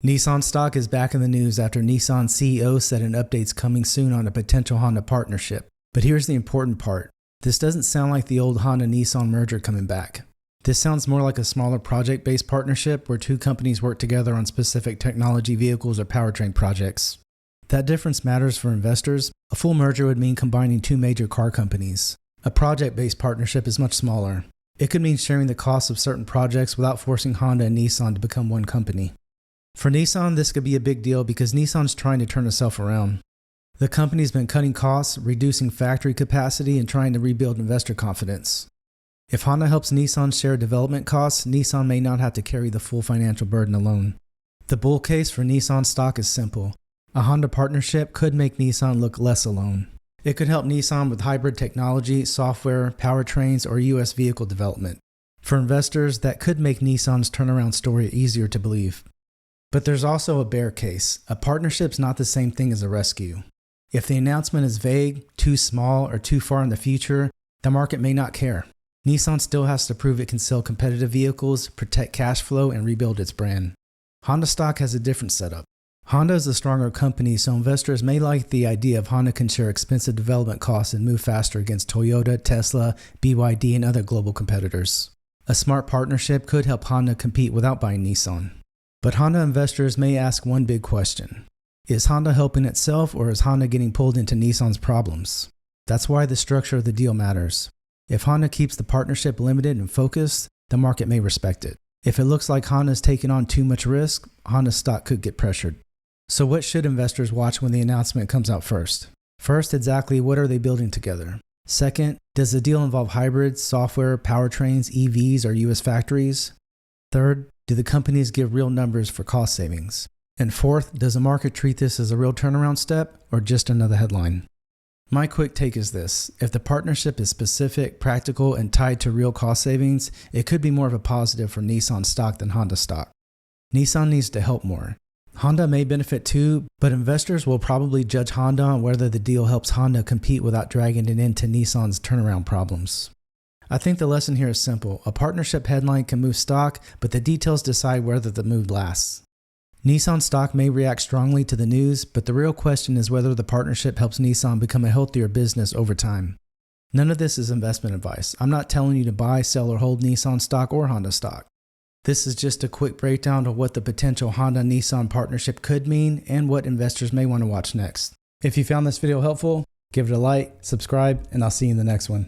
Nissan stock is back in the news after Nissan CEO said an update's coming soon on a potential Honda partnership. But here's the important part. This doesn't sound like the old Honda-Nissan merger coming back. This sounds more like a smaller project-based partnership where two companies work together on specific technology vehicles or powertrain projects. That difference matters for investors. A full merger would mean combining two major car companies. A project-based partnership is much smaller. It could mean sharing the costs of certain projects without forcing Honda and Nissan to become one company. For Nissan, this could be a big deal because Nissan's trying to turn itself around. The company's been cutting costs, reducing factory capacity, and trying to rebuild investor confidence. If Honda helps Nissan share development costs, Nissan may not have to carry the full financial burden alone. The bull case for Nissan stock is simple. A Honda partnership could make Nissan look less alone. It could help Nissan with hybrid technology, software, powertrains, or US vehicle development. For investors, that could make Nissan's turnaround story easier to believe. But there's also a bear case. A partnership's not the same thing as a rescue. If the announcement is vague, too small, or too far in the future, the market may not care. Nissan still has to prove it can sell competitive vehicles, protect cash flow, and rebuild its brand. Honda stock has a different setup. Honda is a stronger company, so investors may like the idea of Honda can share expensive development costs and move faster against Toyota, Tesla, BYD, and other global competitors. A smart partnership could help Honda compete without buying Nissan. But Honda investors may ask one big question. Is Honda helping itself, or is Honda getting pulled into Nissan's problems? That's why the structure of the deal matters. If Honda keeps the partnership limited and focused, the market may respect it. If it looks like Honda is taking on too much risk, Honda stock could get pressured. So what should investors watch when the announcement comes out first? First, exactly what are they building together? Second, does the deal involve hybrids, software, powertrains, EVs, or US factories? Third, do the companies give real numbers for cost savings? And fourth, does the market treat this as a real turnaround step or just another headline? My quick take is this. If the partnership is specific, practical, and tied to real cost savings, it could be more of a positive for Nissan stock than Honda stock. Nissan needs to help more. Honda may benefit too, but investors will probably judge Honda on whether the deal helps Honda compete without dragging it into Nissan's turnaround problems. I think the lesson here is simple. A partnership headline can move stock, but the details decide whether the move lasts. Nissan stock may react strongly to the news, but the real question is whether the partnership helps Nissan become a healthier business over time. None of this is investment advice. I'm not telling you to buy, sell, or hold Nissan stock or Honda stock. This is just a quick breakdown of what the potential Honda-Nissan partnership could mean and what investors may want to watch next. If you found this video helpful, give it a like, subscribe, and I'll see you in the next one.